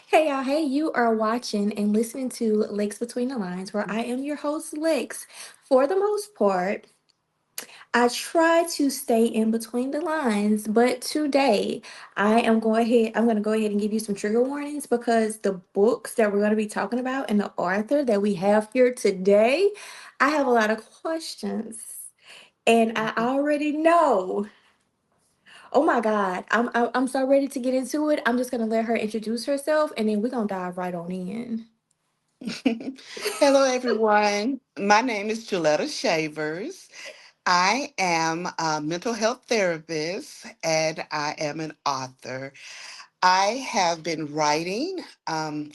Hey y'all, hey, you are watching and listening to Lex Between the Lines, where I am your host, Lex. For the most part, I try to stay in between the lines, but today I'm gonna go ahead and give you some trigger warnings because the books that we're gonna be talking about and the author that we have here today, I have a lot of questions. And I already know. Oh my God, I'm so ready to get into it. I'm just gonna let her introduce herself, and then we're gonna dive right on in. Hello, everyone. My name is Geletta Shavers. I am a mental health therapist and I am an author. I have been writing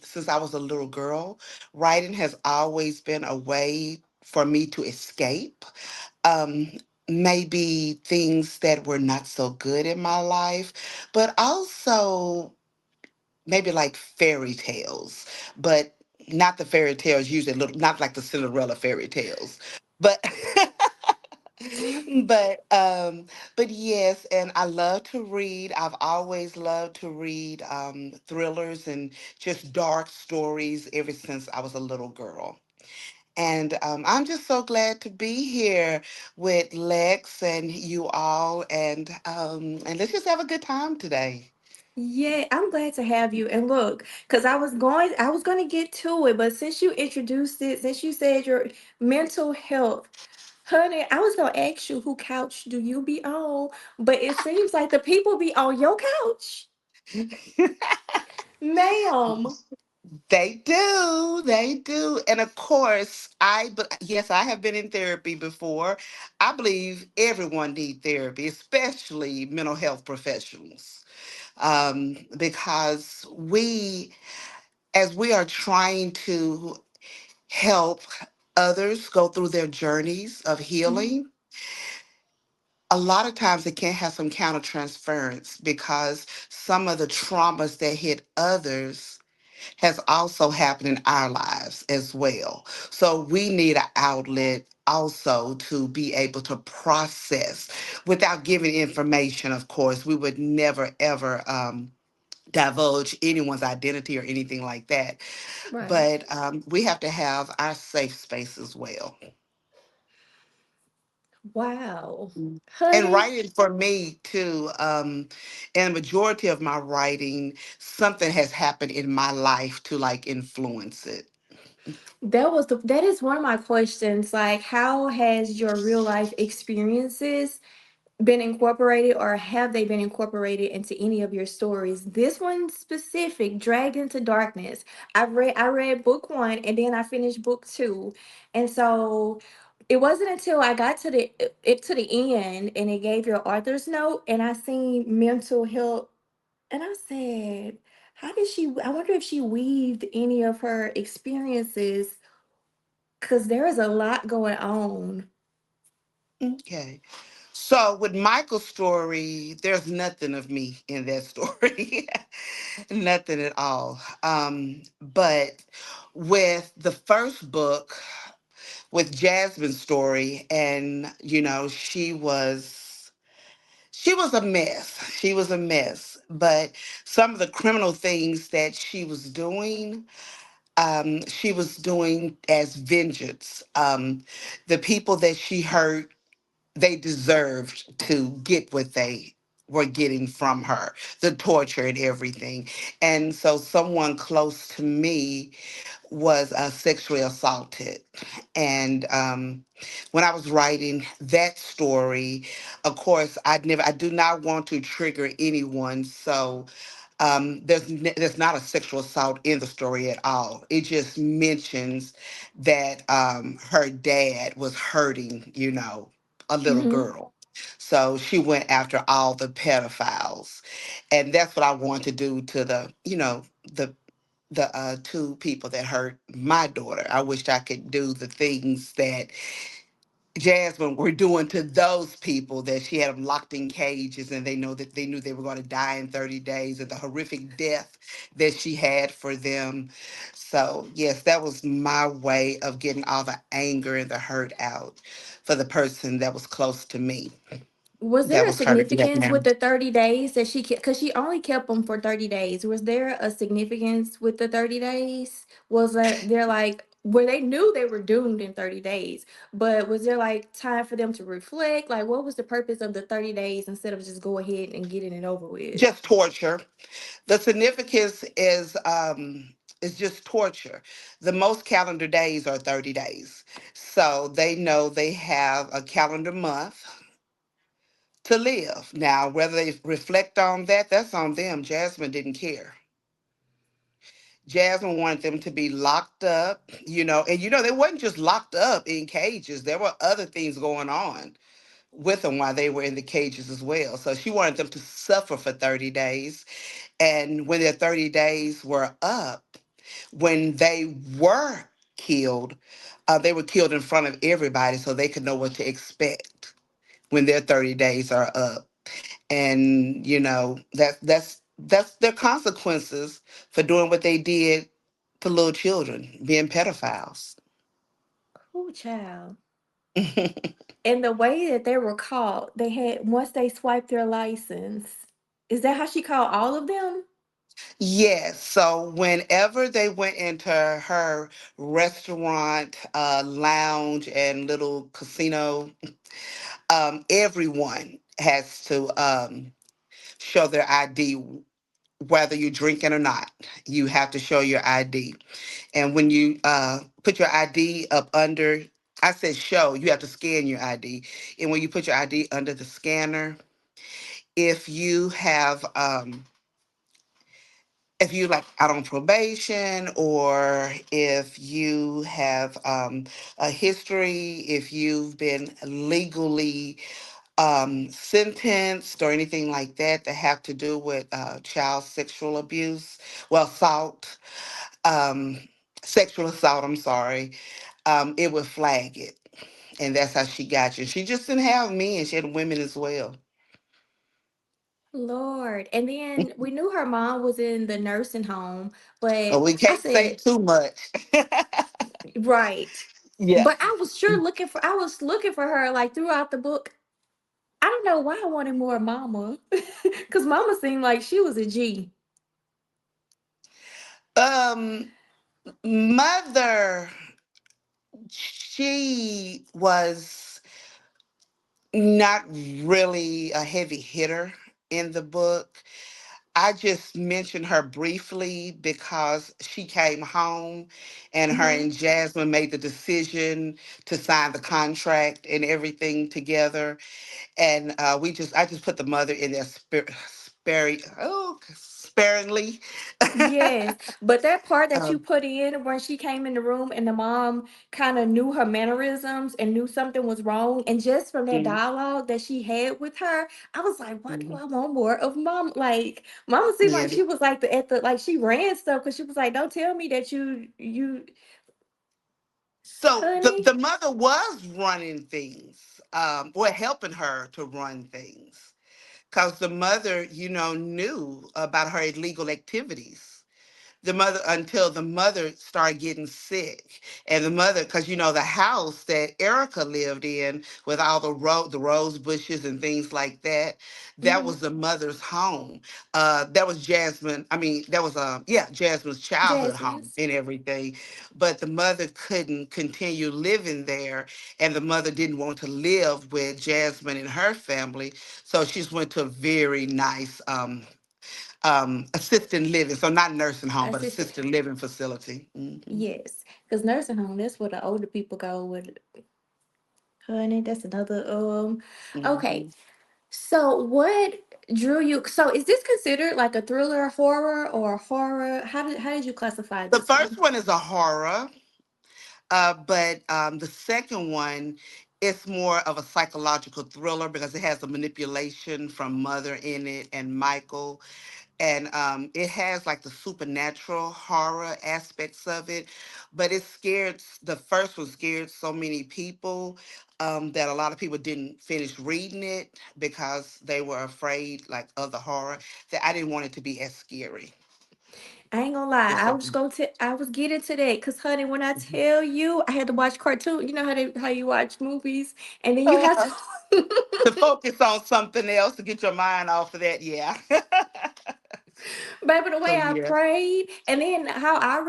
since I was a little girl. Writing has always been a way for me to escape. Um, Maybe things that were not so good in my life, but also maybe like fairy tales, but not the fairy tales usually little, not like the Cinderella fairy tales, but but um but yes, and I love to read. I've always loved to read thrillers and just dark stories ever since I was a little girl. And I'm just so glad to be here with Lex and you all, and let's just have a good time today. Yeah, I'm glad to have you. And look, because I was going to get to it, but since you introduced it, since you said your mental health, honey, I was going to ask you who couch do you be on, but it seems like the people be on your couch, ma'am. They do. They do. And of course, yes, I have been in therapy before. I believe everyone needs therapy, especially mental health professionals. Because as we are trying to help others go through their journeys of Mhm. healing, a lot of times it can have some countertransference because some of the traumas that hit others has also happened in our lives as well. So we need an outlet also to be able to process without giving information, of course. We would never, ever divulge anyone's identity or anything like that. Right. But we have to have our safe space as well. Wow. Mm. And Honey, writing for me too, and majority of my writing, something has happened in my life to like influence it. that is one of my questions. Like, how has your real life experiences been incorporated, or have they been incorporated into any of your stories? This one specific, Dragged into Darkness. I read book one and then I finished book two. And so it wasn't until I got to the end and it gave your author's note and I seen mental health, and I said, how did she, I wonder if she weaved any of her experiences, because there is a lot going on. Okay. So with Michael's story, there's nothing of me in that story. Nothing at all. But with the first book, with Jasmine's story, and she was a mess. She was a mess. But some of the criminal things that she was doing as vengeance. The people that she hurt, they deserved to get what they were getting from her, the torture and everything. And so someone close to me was sexually assaulted. And when I was writing that story, of course, I do not want to trigger anyone. So there's not a sexual assault in the story at all. It just mentions that her dad was hurting, a little Hmm. girl. So she went after all the pedophiles, and that's what I want to do to the two people that hurt my daughter. I wish I could do the things that Jasmine were doing to those people, that she had them locked in cages and they knew they were going to die in 30 days, and the horrific death that she had for them. So yes, that was my way of getting all the anger and the hurt out for the person that was close to me. Was That there a was her significance with nickname. the 30 days that she kept? Because she only kept them for 30 days. Was there a significance with the 30 days? Was that they're like, where they knew they were doomed in 30 days, but was there like time for them to reflect? Like, what was the purpose of the 30 days instead of just go ahead and getting it over with? Just torture. The significance is just torture. The most calendar days are 30 days. So they know they have a calendar month to live. Now, whether they reflect on that, that's on them. Jasmine didn't care. Jasmine wanted them to be locked up, and they wasn't just locked up in cages. There were other things going on with them while they were in the cages as well. So she wanted them to suffer for 30 days. And when their 30 days were up, when they were killed in front of everybody so they could know what to expect when their 30 days are up. And that's their consequences for doing what they did to little children, being pedophiles. Oh, child. And the way that they were caught, they had once they swiped their license. Is that how she called all of them? Yes, so whenever they went into her restaurant, lounge, and little casino, everyone has to show their ID, whether you're drinking or not. You have to show your ID. And when you put your ID up under, I said show, you have to scan your ID. And when you put your ID under the scanner, if you have, if you like out on probation, or if you have a history, if you've been legally sentenced or anything like that that have to do with child sexual abuse, well, um, sexual assault, I'm sorry, it would flag it. And that's how she got you. She just didn't have men, she had women as well. Lord. And then we knew her mom was in the nursing home, But but we I can't say said, too much. right. Yeah. But I was looking for her like throughout the book. I don't know why I wanted more mama. Cause mama seemed like she was a G. Um, Mother, she was not really a heavy hitter in the book. I just mentioned her briefly because she came home and her Hmm. and Jasmine made the decision to sign the contract and everything together. And I just put the mother in there sparingly. Yes, but that part that you um, put in when she came in the room and the mom kind of knew her mannerisms and knew something was wrong, and just from that mhm, dialogue that she had with her, I was like, "What do mhm. I want more of, mom?" Like, mama seemed Yeah. like she was like like she ran stuff because she was like, "Don't tell me that you, So honey." the mother was running things, or helping her to run things, because the mother, knew about her illegal activities. The mother, until the mother started getting sick, and the mother, because the house that Erica lived in with all the rose bushes and things like that, that Hmm. was the mother's home. That was Jasmine. I mean, that was yeah, Jasmine's childhood home Jasmine's. and everything. But the mother couldn't continue living there, and the mother didn't want to live with Jasmine and her family, so she just went to a very nice assisted living, so not nursing home, but Assistant. assisted living facility. Yes, because nursing home, that's where the older people go with, honey. That's another okay. Hmm. So what drew you? So is this considered like a thriller, horror, or horror? How did you classify The this first one? one is a horror, but the second one, it's more of a psychological thriller because it has a manipulation from Mother in it and Michael, and it has like the supernatural horror aspects of it, but it scared. The first one scared so many people that a lot of people didn't finish reading it because they were afraid, like, of the horror, that I didn't want it to be as scary. I ain't gonna lie. It's a I was getting to that because, honey, when I tell you, I had to watch cartoon. You know how you watch movies, and then you have to. to focus on something else to get your mind off of that. Yeah. Baby, the So way I yeah. prayed, and then how I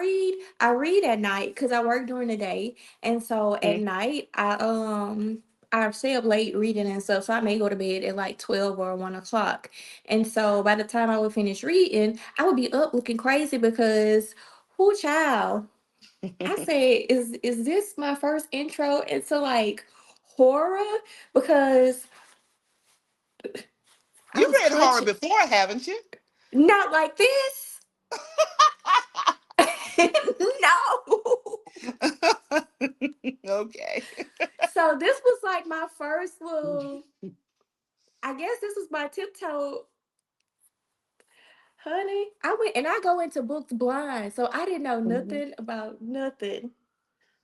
read at night because I work during the day, and so at Mm. night I stay up late reading and stuff, so I may go to bed at like 12 or 1 o'clock, and so by the time I would finish reading, I would be up looking crazy because, who child? I said, is this my first intro into like horror? Because I You was read horror clutching, before, haven't you? not like this. No. Okay. So this was like my first little. I guess this was my tiptoe, honey. I went and I go into books blind, so I didn't know Mhm. nothing about nothing.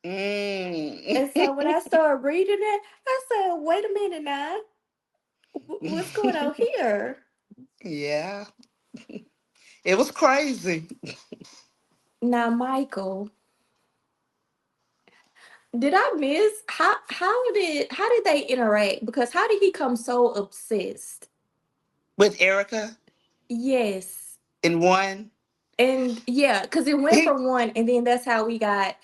Mm. And so when I started reading it, I said, "Wait a minute now, what's going on here?" Yeah, it was crazy. Now, Michael, did I miss how did they interact? Because how did he come so obsessed? With Erica Yes. in one, And yeah, because it went he from one, and then that's how we got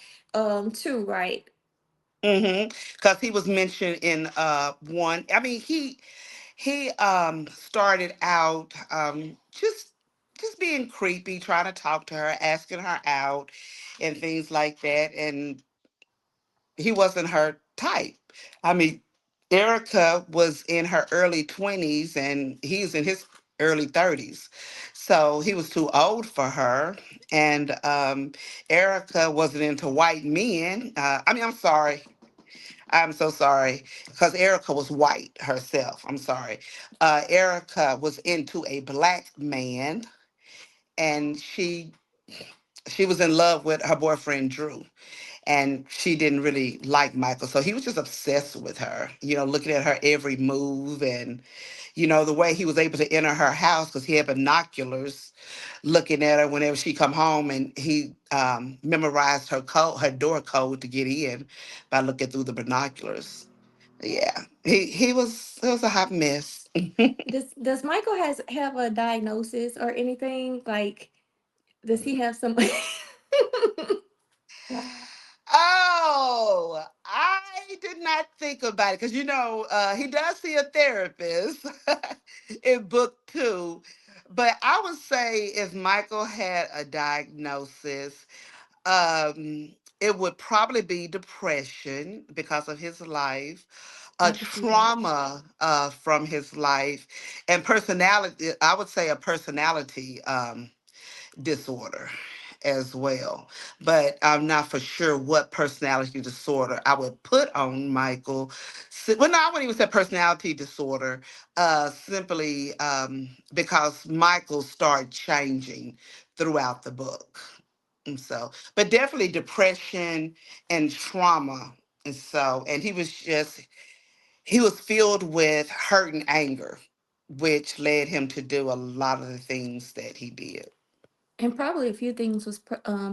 two, right? because he was mentioned in one. I mean, he started out just being creepy, trying to talk to her, asking her out, and things like that, and he wasn't her type. I mean, Erica was in her early 20s and he's in his early 30s. So he was too old for her. And Erica wasn't into white men. I mean, I'm sorry. I'm so sorry. Because Erica was white herself. I'm sorry. Erica was into a black man and she was in love with her boyfriend Drew, and she didn't really like Michael. So he was just obsessed with her, looking at her every move and, the way he was able to enter her house because he had binoculars looking at her whenever she come home, and he memorized her code, her door code to get in by looking through the binoculars. Yeah, he was it was a hot mess. Does Michael has have a diagnosis or anything? Like, does he have some? Oh, I did not think about it because he does see a therapist in book two, but I would say if Michael had a diagnosis, it would probably be depression because of his life, a I could see that. trauma from his life, and personality. I would say a personality. Disorder as well. But I'm not for sure what personality disorder I would put on Michael. Well, no, I wouldn't even say personality disorder, simply because Michael started changing throughout the book. And so, but definitely depression and trauma. And he was filled with hurt and anger, which led him to do a lot of the things that he did. And probably a few things was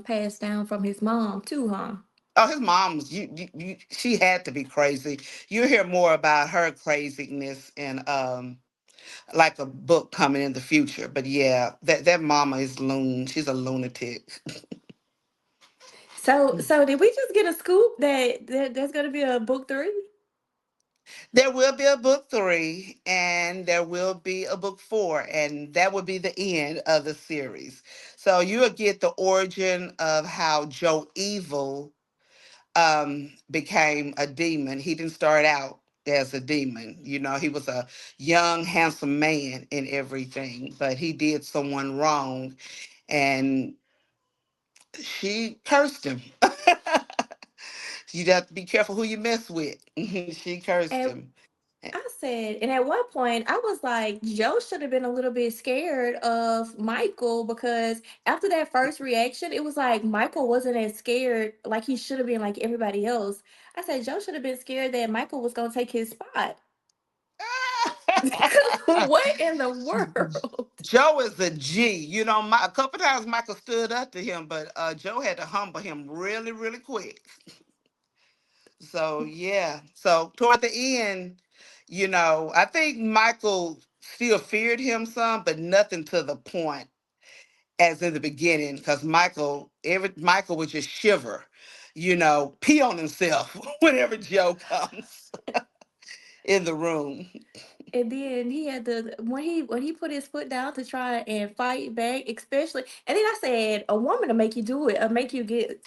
passed down from his mom too, huh? Oh, his mom's she had to be crazy. You hear more about her craziness in like a book coming in the future. But yeah, that mama is she's a lunatic. So did we just get a scoop that there's gonna be a book three? There will be a book three and there will be a book four, and that will be the end of the series. So you'll get the origin of how Joe Evil became a demon. He didn't start out as a demon. He was a young, handsome man in everything, but he did someone wrong and she cursed him. You'd have to be careful who you mess with. She cursed And him. I said, and at one point I was like, Joe should have been a little bit scared of Michael because after that first reaction, it was like Michael wasn't as scared like he should have been like everybody else. I said Joe should have been scared that Michael was gonna take his spot. What in the world? Joe is a G. You know, a couple times Michael stood up to him, but Joe had to humble him really, really quick. So yeah. So toward the end, I think Michael still feared him some, but nothing to the point as in the beginning, because Michael would just shiver, pee on himself whenever Joe comes in the room. And then he had to when he put his foot down to try and fight back, especially. And then I said, a woman to make you do it, or make you get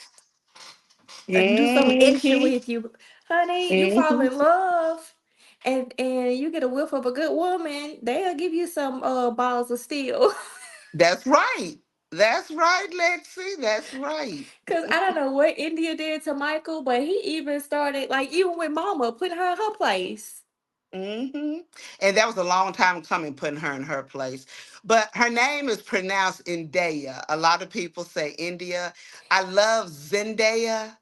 do something extra Hmm. with you, honey. You fall Hmm. in love, and you get a whiff of a good woman, they'll give you some balls of steel. That's right. That's right, Lexi. That's right. Cause I don't know what India did to Michael, but he even started like even with Mama putting her in her place. Hmm. And that was a long time coming, putting her in her place. But her name is pronounced Indaya. A lot of people say India. I love Zendaya.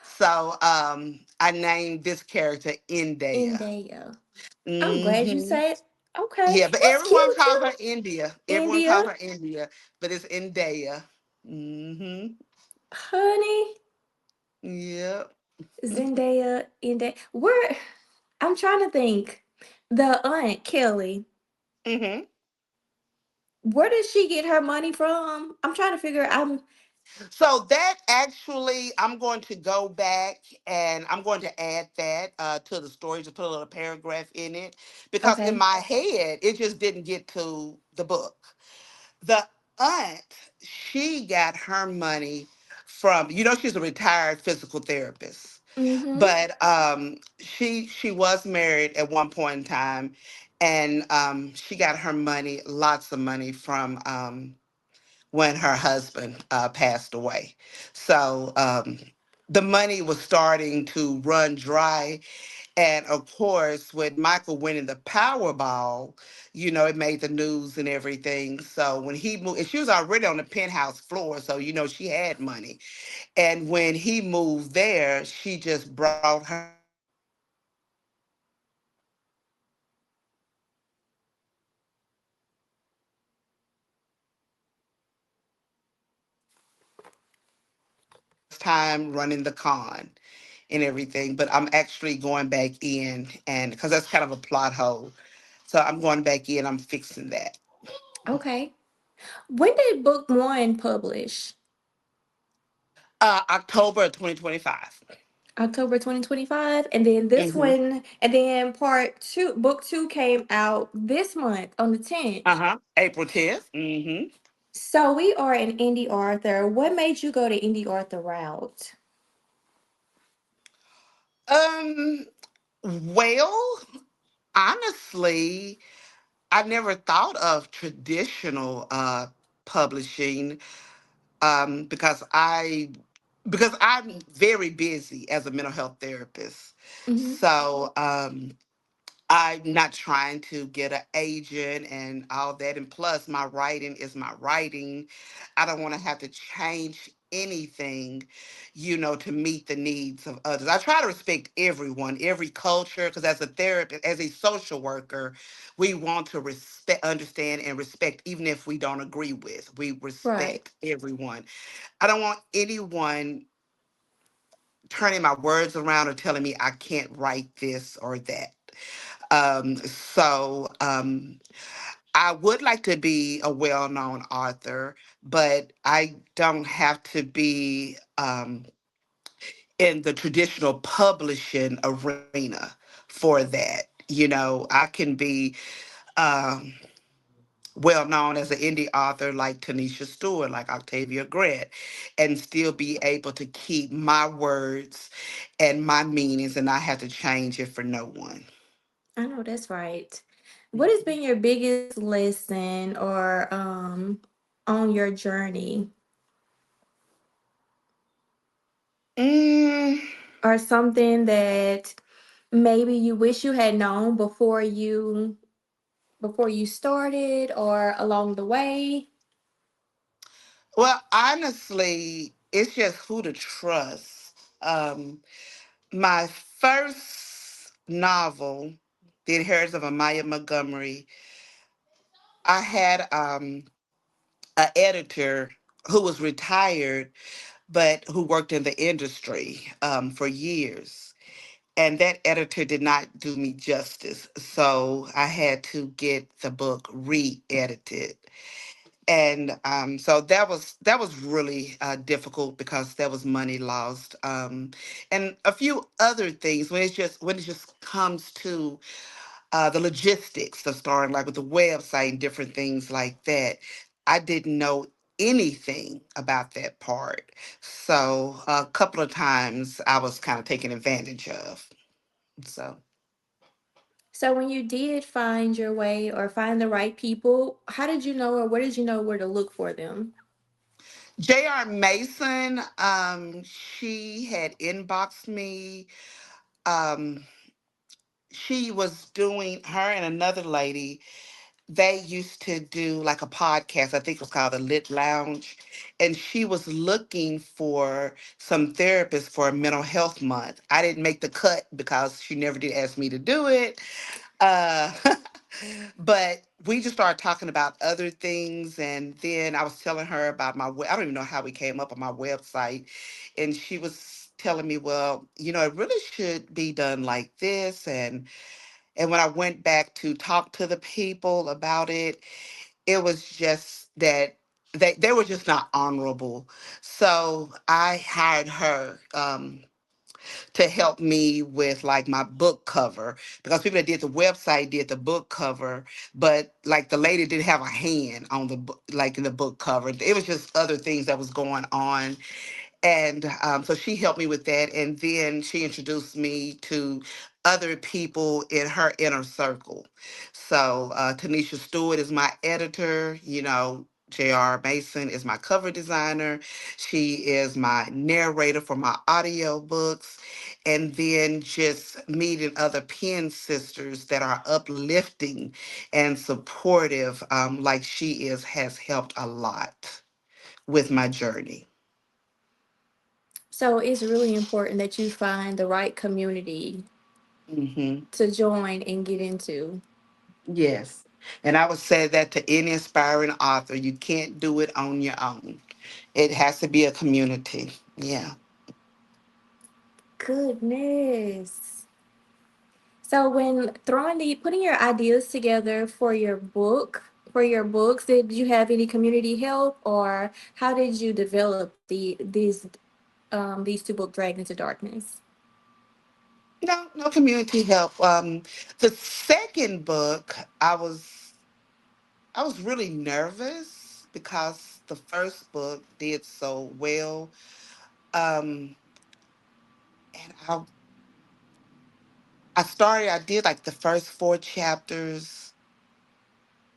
So I named this character Indaya. India. I'm glad you Hmm. said. Okay, Yeah, but that's everyone cute calls too. her India. Everyone India, calls her India, but it's Indaya. Hmm. honey. Yep. Zendaya, India. Where? I'm trying to think. The aunt Kelly. Hmm. Where did she get her money from? I'm trying to figure. I'm So that actually, I'm going to go back and I'm going to add that to the story to put a little paragraph in it because in okay. my head it just didn't get to the book. The aunt, she got her money from, she's a retired physical therapist, Mm-hmm. but she was married at one point in time, and she got her money, lots of money from when her husband passed away. So the money was starting to run dry. And of course, with Michael winning the Powerball, it made the news and everything. So when he moved, and she was already on the penthouse floor, so she had money. And when he moved there, she just brought her money and time running the con and everything. But I'm actually going back in, and because that's kind of a plot hole. So I'm going back in, I'm fixing that. Okay. When did book one publish? October of 2025. October 2025. And then this Hmm. one, and then part two, book two came out this month on the 10th. Uh-huh. April 10th. Hmm. So we are an indie author. What made you go the indie author route? Um, well, honestly, I never thought of traditional publishing because I'm very busy as a mental health therapist. Hmm. So I'm not trying to get an agent and all that. And plus, my writing is my writing. I don't want to have to change anything, to meet the needs of others. I try to respect everyone, every culture, because as a therapist, as a social worker, we want to respect, understand, and respect, even if we don't agree with. We Right. respect everyone. I don't want anyone turning my words around or telling me I can't write this or that. So I would like to be a well known author, but I don't have to be in the traditional publishing arena for that. I can be um, well known as an indie author like Tanisha Stewart, like Octavia Grant, and still be able to keep my words and my meanings and not have to change it for no one. I know that's right. What has been your biggest lesson or on your journey, Mm, or something that maybe you wish you had known before you started or along the way? well, honestly, it's just who to trust. My first novel, The Inheritance of Amaya Montgomery, I had an editor who was retired, but who worked in the industry for years. And that editor did not do me justice. So I had to get the book re-edited. And so that was really difficult because there was money lost, and a few other things when it just comes to the logistics of starting, like with the website and different things like that. I didn't know anything about that part. So a couple of times I was kind of taken advantage of. So So when you did find your way or find the right people, how did you know or where did you know where to look for them? J.R. Mason, she had inboxed me. Um, she was doing, her and another lady, they used to do like a podcast. I think it was called the Lit Lounge. And she was looking for some therapists for a mental health month. I didn't make the cut because she never did ask me to do it. Uh, but we just started talking about other things. And then I was telling her about I don't even know how we came up on my website. And she was telling me, well, it really should be done like this. And when I went back to talk to the people about it, it was just that they were just not honorable. So I hired her to help me with like my book cover, because people that did the website did the book cover, but like the lady didn't have a hand on the book, like in the book cover. It was just other things that was going on, and so she helped me with that. And then she introduced me to other people in her inner circle. So Tanisha Stewart is my editor. J.R. Mason is my cover designer. She is my narrator for my audio books. And then just meeting other pen sisters that are uplifting and supportive, like she is, has helped a lot with my journey. So it's really important that you find the right community Hmm. to join and get into. Yes. And I would say that to any aspiring author, you can't do it on your own. It has to be a community. Yeah. Goodness. So when putting your ideas together for your books, did you have any community help or how did you develop these two book Dragged into Darkness? No, no community help. The second book, I was really nervous because the first book did so well. Um, and I did like the first four chapters,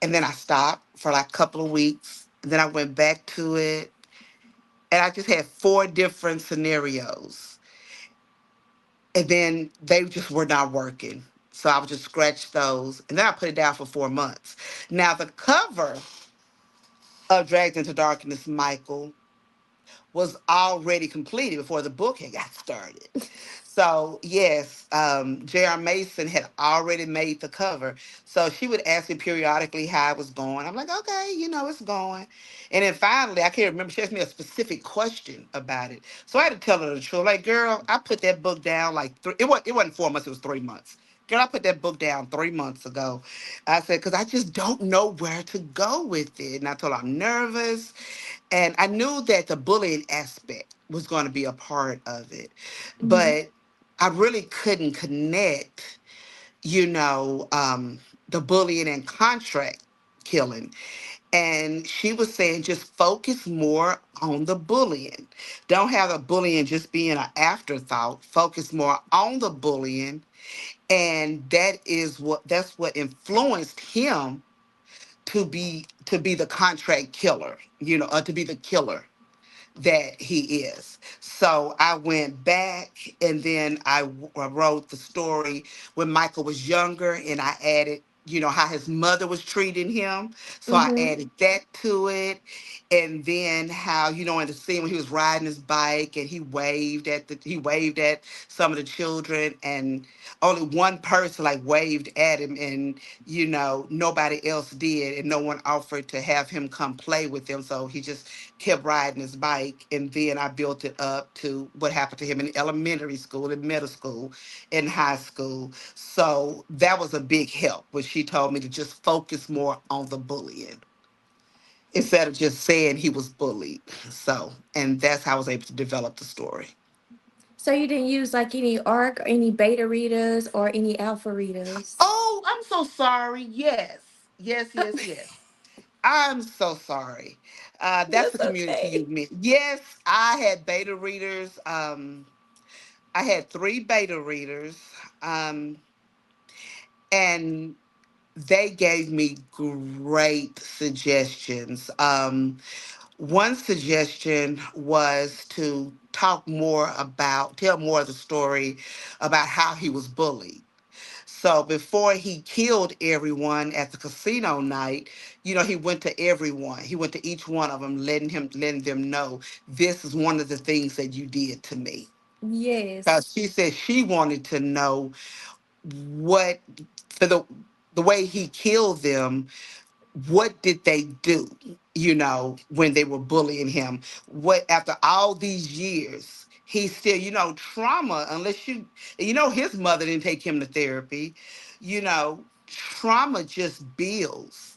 and then I stopped for like a couple of weeks. And then I went back to it, and I just had four different scenarios. And then they just were not working. So I would just scratch those. And then I put it down for 4 months. Now, the cover of Dragged into Darkness, Michael, was already completed before the book had got started. So yes, J.R. Mason had already made the cover. So she would ask me periodically how it was going. I'm like, okay, it's going. And then finally, I can't remember, she asked me a specific question about it. So I had to tell her the truth. Like, girl, I put that book down like it wasn't 4 months, it was 3 months. Girl, I put that book down 3 months ago. I said, because I just don't know where to go with it. And I told her I'm nervous. And I knew that the bullying aspect was going to be a part of it, Mm-hmm. but I really couldn't connect, the bullying and contract killing. And she was saying just focus more on the bullying. Don't have the bullying just being an afterthought. Focus more on the bullying. And that's what influenced him to be the contract killer, or to be the killer that he is. So I went back, and then I wrote the story when Michael was younger, and I added, how his mother was treating him. So I Mm-hmm. added that to it. And then how, in the scene when he was riding his bike and he waved at some of the children, and only one person like waved at him, and nobody else did, and no one offered to have him come play with them, so he just kept riding his bike. And then I built it up to what happened to him in elementary school, in middle school, in high school. So that was a big help when she told me to just focus more on the bullying instead of just saying he was bullied. So, and that's how I was able to develop the story. So you didn't use like any ARC or any beta readers or any alpha readers? Oh, I'm so sorry. Yes. Yes, yes, yes. I'm so sorry. That's the That's community you okay. meant. Yes, I had beta readers. I had three beta readers. Um, and they gave me great suggestions. One suggestion was to tell more of the story about how he was bullied. So before he killed everyone at the casino night, he went to everyone. He went to each one of them, letting them know this is one of the things that you did to me. Because Yes. she said she wanted to know what for the way he killed them, what did they do, when they were bullying him? What, after all these years, he still, trauma, unless his mother didn't take him to therapy, trauma just builds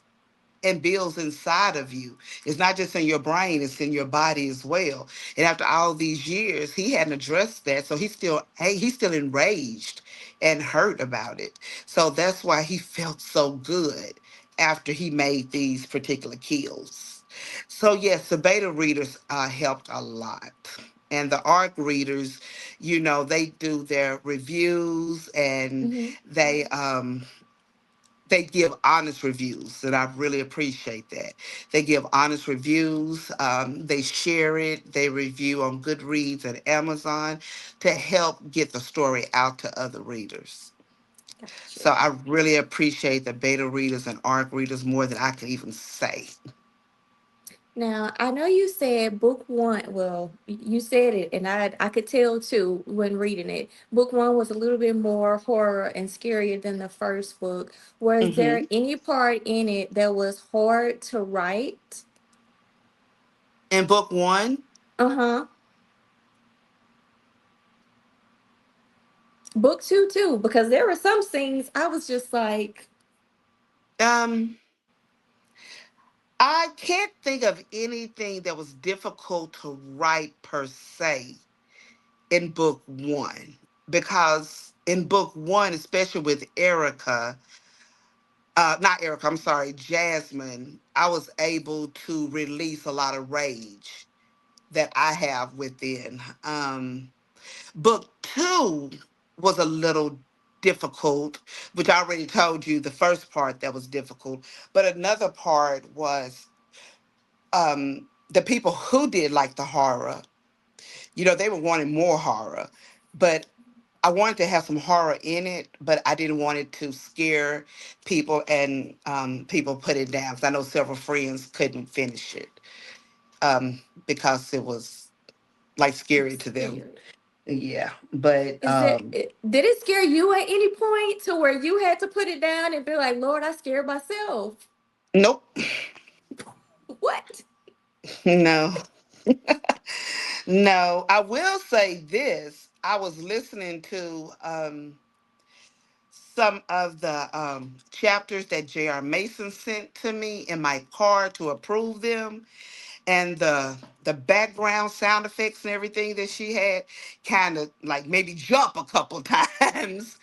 and builds inside of you. It's not just in your brain, it's in your body as well. And after all these years, he hadn't addressed that. So he's still enraged and hurt about it. So that's why he felt so good after he made these particular kills. So yes, the beta readers helped a lot. And the ARC readers, they do their reviews, and Hmm. they give honest reviews, and I really appreciate that. They give honest reviews. They share it. They review on Goodreads and Amazon to help get the story out to other readers. Gotcha. So I really appreciate the beta readers and ARC readers more than I could even say. Now, I know you said book one, well, you said it, and I could tell too when reading it. Book one was a little bit more horror and scarier than the first book. Was there Hmm. any part in it that was hard to write? In book one, Uh-huh. Book two too, because there were some scenes I was just like, um, I can't think of anything that was difficult to write per se in book one, because in book one, especially with Erica, not Erica, I'm sorry, Jasmine, I was able to release a lot of rage that I have within. Book two was a little difficult, which I already told you the first part that was difficult, but another part was the people who did like the horror, they were wanting more horror, but I wanted to have some horror in it, but I didn't want it to scare people, and people put it down. 'Cause I know several friends couldn't finish it because it was like scary to them. scared. Yeah, but Did it scare you at any point to where you had to put it down and be like, Lord, I scared myself? nope, What? no, no. I will say this: I was listening to some of the chapters that J.R. Mason sent to me in my car to approve them, and the background sound effects and everything that she had kind of like maybe jump a couple times,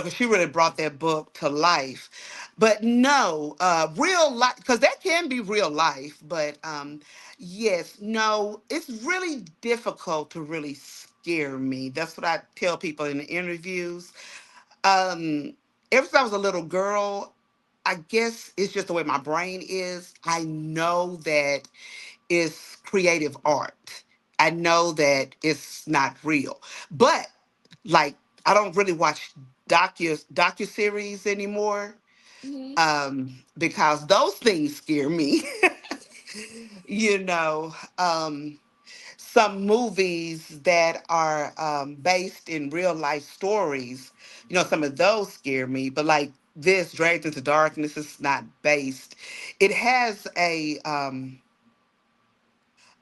because she really brought that book to life. But no, real life, because that can be real life. But yes, no, it's really difficult to really scare me. That's what I tell people in the interviews. um Ever since I was a little girl, I guess it's just the way my brain is. I know that it's creative art. I know that it's not real. But like, I don't really watch docu series anymore, Hmm. because those things scare me. you know, some movies that are based in real life stories, some of those scare me. But like this, Dragged into Darkness, is not based. It has a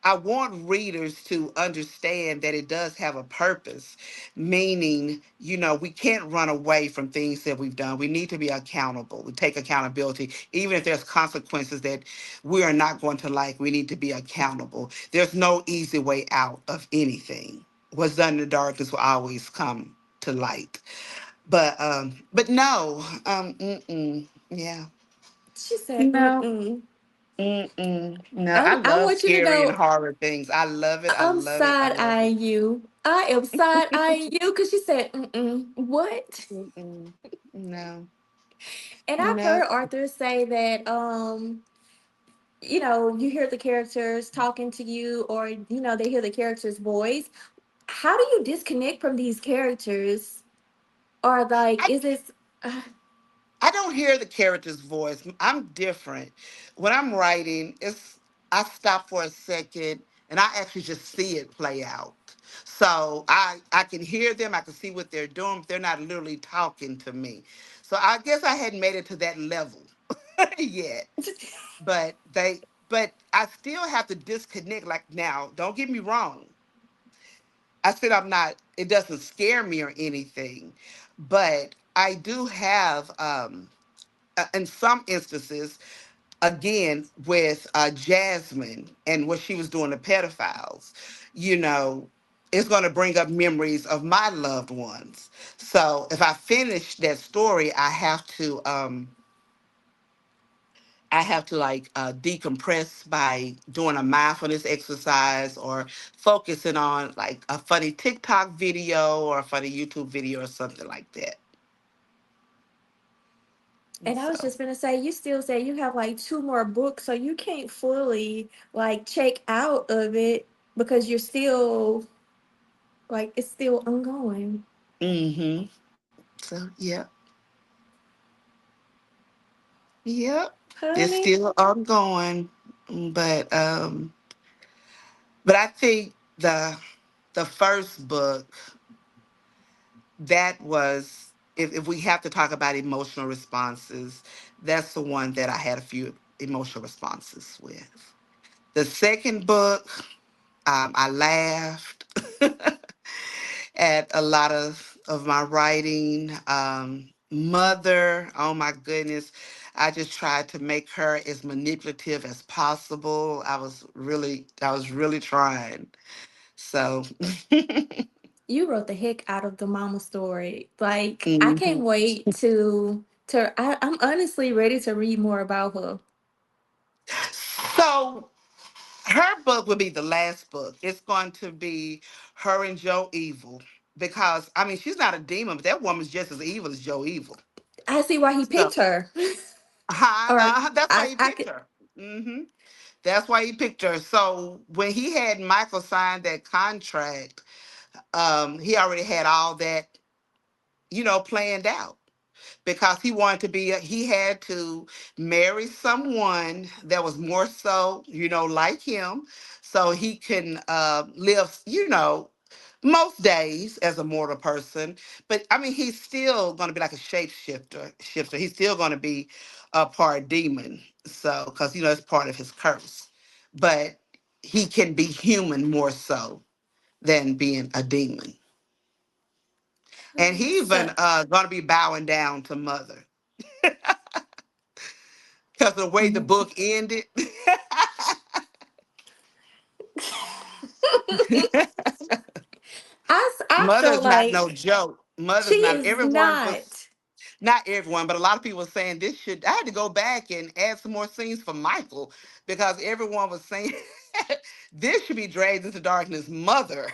I want readers to understand that it does have a purpose, meaning, we can't run away from things that we've done. We need to be accountable. We take accountability, even if there's consequences that we are not going to like. We need to be accountable. There's no easy way out of anything. What's done in the darkness will always come to light. But no, yeah, She said, no. "Mm-mm." No, I I love want you to scary and know horror things. I love it. I I'm love it. I side love it. eyeing you. I am side eyeing you because she said, "Mm-mm." What? Mm-mm. No, And I've no. heard Arthur say that, you hear the characters talking to you, or they hear the characters' voice. How do you disconnect from these characters? Or like, I is this? Uh, I don't hear the character's voice. I'm different. When I'm writing, I stop for a second and I actually just see it play out. So I can hear them, I can see what they're doing, but they're not literally talking to me. So I guess I hadn't made it to that level yet. But I still have to disconnect. Like now, don't get me wrong. I said I'm not, it doesn't scare me or anything, but I do have in some instances, again with Jasmine and what she was doing to pedophiles, you know, it's going to bring up memories of my loved ones. So if I finish that story, I have to like decompress by doing a mindfulness exercise or focusing on like a funny TikTok video or a funny YouTube video or something like that. and I was So, just gonna say, you still say you have like two more books, so you can't fully like check out of it because you're still like it's still ongoing. mm-hmm. So, yeah, yep, it's Honey, still ongoing, but but I think the first book that was, if we have to talk about emotional responses, that's the one that I had a few emotional responses with. The second book, I laughed at a lot of my writing. Mother, oh my goodness. I just tried to make her as manipulative as possible. I was really trying. So you wrote the heck out of the mama story. Like I can't mhm. wait I'm honestly ready to read more about her. So her book will be the last book. It's going to be her and Joe Evil. Because I mean she's not a demon, but that woman's just as evil as Joe Evil. I see why he So picked her. Or that's why he I picked could. her. That's why he picked her. So when he had Michael sign that contract, he already had all that, planned out because he wanted to be, he had to marry someone that was more so, like him, so he can live, most days as a mortal person. But I mean, he's still going to be like a shifter. He's still going to be a part demon. So, because, it's part of his curse. But he can be human more so than being a demon. And he even So going to be bowing down to Mother because the way the book ended. I feel Mother's not no like joke. she Mother's not. is Everyone was, not. not everyone, but a lot of people were saying this should. I had to go back and add some more scenes for Michael because everyone was saying this should be Dragged into Darkness Mother.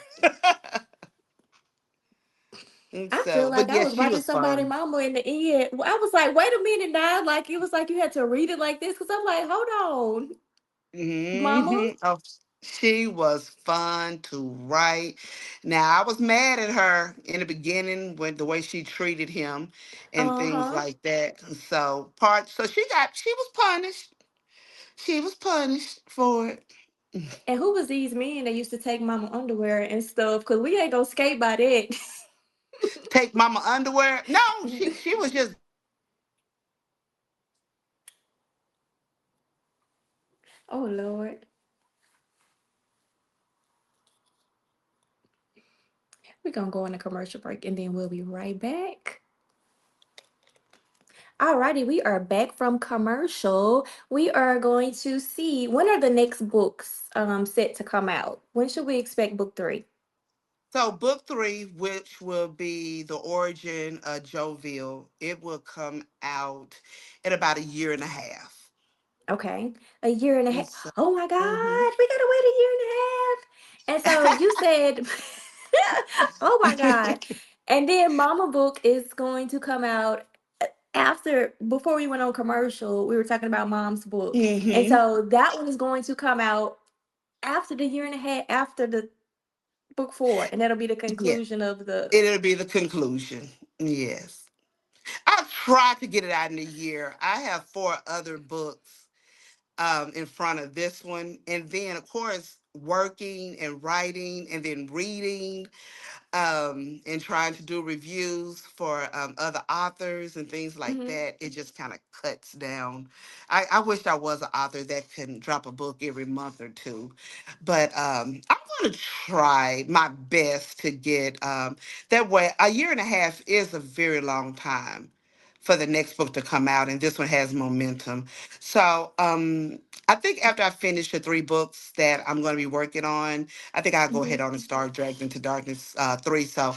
And I feel so, like but I yeah, was she watching was somebody fun. mama in the end. I was like, wait a minute now. Like it was like you had to read it like this because I'm like, hold on, mama. Oh, she was fun to write. Now I was mad at her in the beginning when the way she treated him and things Uh-huh. like that. So she was punished. She was punished for it. And who was these men that used to take mama underwear and stuff? Cause we ain't gonna skate by that. Take mama underwear? No, she was just Oh Lord. We're gonna go on a commercial break and then we'll be right back. Alrighty, we are back from commercial. We are going to see when are the next books set to come out. When should we expect book three? so book three, which will be the origin of Jovial, it will come out in about a year and a half. Okay, a year and a And half. so, Oh my mhm. God, we gotta wait a year and a half. And so you said, oh my God. And then Mama Book is going to come out after, before we went on commercial, we were talking about Mom's book. And Hmm. so that one is going to come out after the year and a half, after the book four. And that'll be the Yeah, conclusion of the. it'll be the conclusion. Yes. I tried to get it out in a year. I have four other books in front of this one. And then, of course, working and writing and then reading and trying to do reviews for other authors and things like Mhm. that, it just kind of cuts down. I wish I was an author that can drop a book every month or two, but I'm going to try my best to get that way. A year and a half is a very long time for the next book to come out, and this one has momentum. So I think after I finish the three books that I'm going to be working on, I think I'll go Mhm. ahead on and start Dragged into Darkness 3. So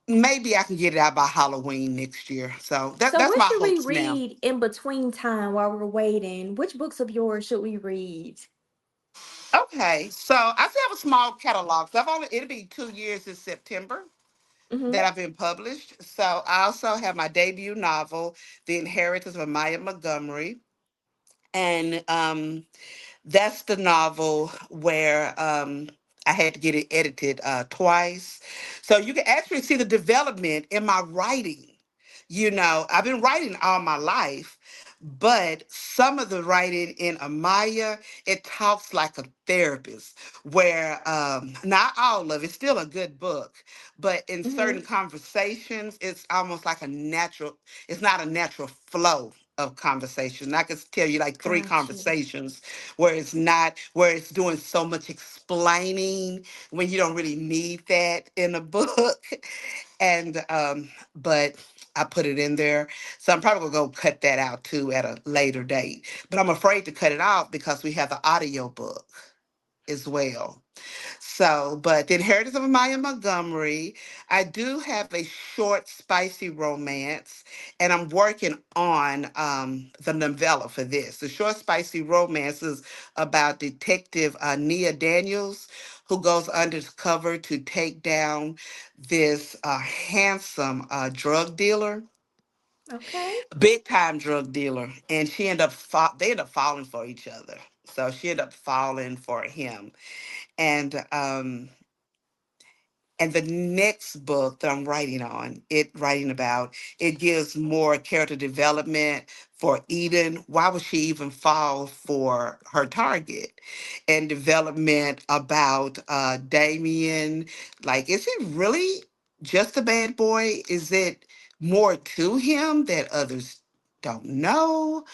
maybe I can get it out by Halloween next year. So So that's what my should we hopes now. read in between time while we're waiting? Which books of yours should we read? Okay, so I still have a small catalog. So it'll be 2 years this September Mm-hmm. that I've been published. So I also have my debut novel, The Inheritance of Maya Montgomery. And that's the novel where I had to get it edited twice. So you can actually see the development in my writing. I've been writing all my life, but some of the writing in Amaya, it talks like a therapist, where not all of it's still a good book, but in Mm-hmm. certain conversations, it's almost like it's not a natural flow of conversation. I can tell you like three Got you. conversations where it's doing so much explaining when you don't really need that in a book. And but I put it in there. So I'm probably gonna go cut that out too at a later date. But I'm afraid to cut it off because we have the audio book as well. So, but The Inheritance of Maya Montgomery, I do have a short, spicy romance, and I'm working on the novella for this. The short, spicy romance is about Detective Nia Daniels, who goes undercover to take down this handsome drug dealer, Okay. big time drug dealer, and they end up falling for each other. So she ended up falling for him, and the next book that I'm writing about, it gives more character development for Eden. Why would she even fall for her target? And development about Damien. Like, is it really just a bad boy? Is it more to him that others don't know?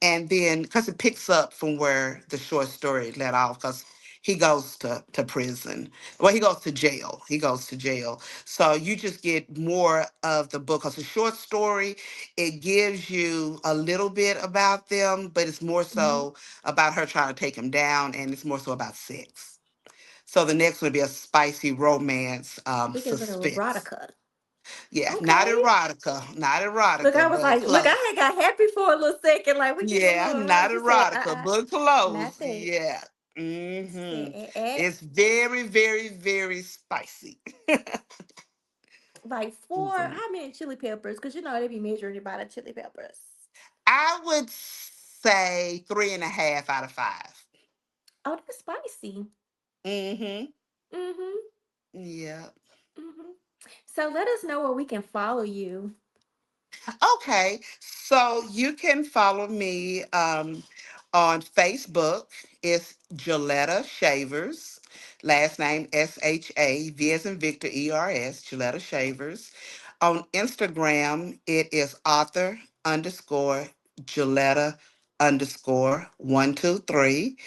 And then because it picks up from where the short story let off, because he goes to prison. Well, he goes to jail. He goes to jail. So you just get more of the book. Because the short story, it gives you a little bit about them, but it's more Mm-hmm. so about her trying to take him down, and it's more so about sex. So the next would be a spicy romance We get a little suspense. erotica. Yeah, Okay. not Look, I erotica, was but like, look, I close. had got happy for a little second. Like, we getting a Yeah, little not erotic. You said, erotica, but close. not that. Yeah. She said, Hmm. eh. It's very, very, very spicy. Like four, Mhm. how many chili peppers? Because you know they be measuring it by the chili peppers. I would say 3.5 out of 5. Oh, that's spicy. Mm-hmm. Mm-hmm. Yeah. Mm-hmm. So let us know where we can follow you. Okay, so you can follow me on Facebook. It's Geletta Shavers. Last name Shav as in Victor ERS, Geletta Shavers. On Instagram, it is author underscore Geletta underscore 123.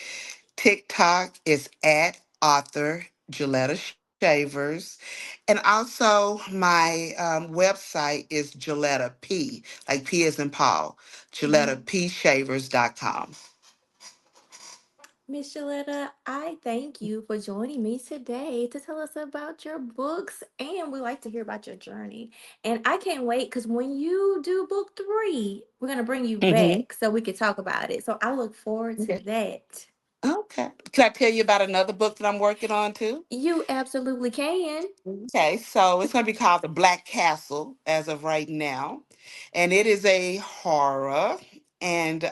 TikTok is at author Geletta Shavers. And also, my website is Geletta P, like P as in Paul, Mhm. GelettaPShavers.com. Miss Shaletta, I thank you for joining me today to tell us about your books, and we like to hear about your journey. And I can't wait because when you do book three, we're gonna bring you Hmm. back so we can talk about it. So I look forward to Okay. that. Okay. Can I tell you about another book that I'm working on too? You absolutely can. Okay, so it's going to be called The Black Castle as of right now. And it is a horror. And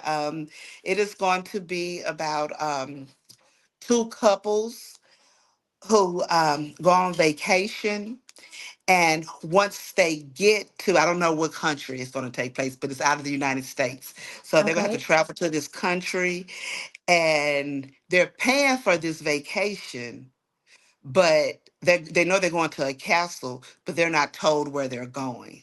it is going to be about two couples who go on vacation. And once they get to, I don't know what country it's going to take place, but it's out of the United States. So they're going to have to Okay. travel to this country and they're paying for this vacation, but they know they're going to a castle, but they're not told where they're going.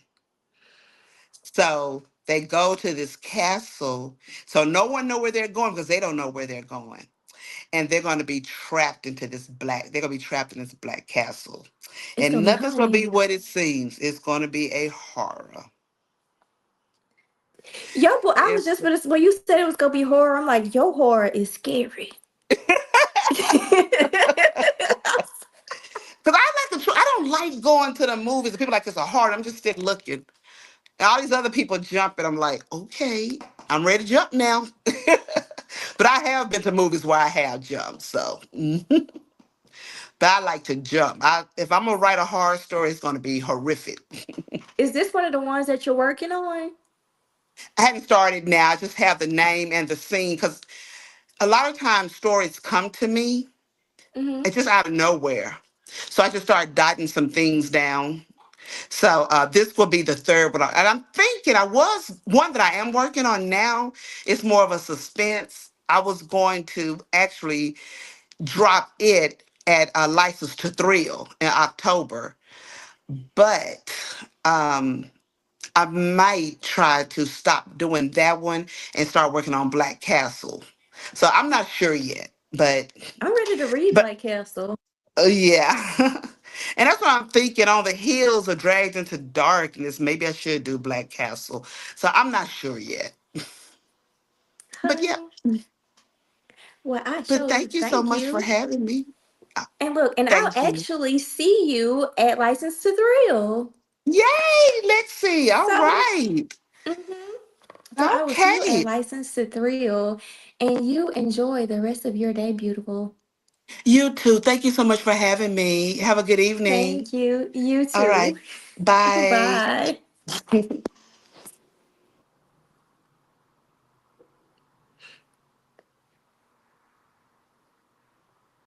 So they go to this castle. So no one know where they're going because they don't know where they're going. And they're going to be trapped into this black, they're going to be trapped in this black castle. It's gonna And be nothing's going to be haunting. what it seems. It's going to be a horror. Yo, but I was It's just gonna when you said it was gonna be horror, I'm like, your horror is scary. because I don't like going to the movies and people like it's a horror. I'm just sitting looking. And all these other people jumping. I'm like, okay, I'm ready to jump now. But I have been to movies where I have jumped. So, but I like to jump. If I'm gonna write a horror story, it's gonna be horrific. Is this one of the ones that you're working on? I haven't started now. I just have the name and the scene because a lot of times stories come to me. Mm-hmm. It's just out of nowhere. So I just start dotting some things down. So this will be the third one. And I'm thinking I was one that I am working on now. It's more of a suspense. I was going to actually drop it at License to Thrill in October, but um, I might try to stop doing that one and start working on Black Castle. So I'm not sure yet, I'm ready to read but Black Castle. yeah. And that's what I'm thinking. On the heels of Dragged into Darkness, maybe I should do Black Castle. So I'm not sure yet. But yeah, Honey, well, I but sure do thank you so thank much for you. having me. Uh, And look, and I'll Thank you. actually see you at License to Thrill. Yay! Let's see. All So, right. mhm. So I will see you at Okay. License to Thrill, and you enjoy the rest of your day, beautiful. You too. Thank you so much for having me. Have a good evening. Thank you. You All too. right. Bye. Bye.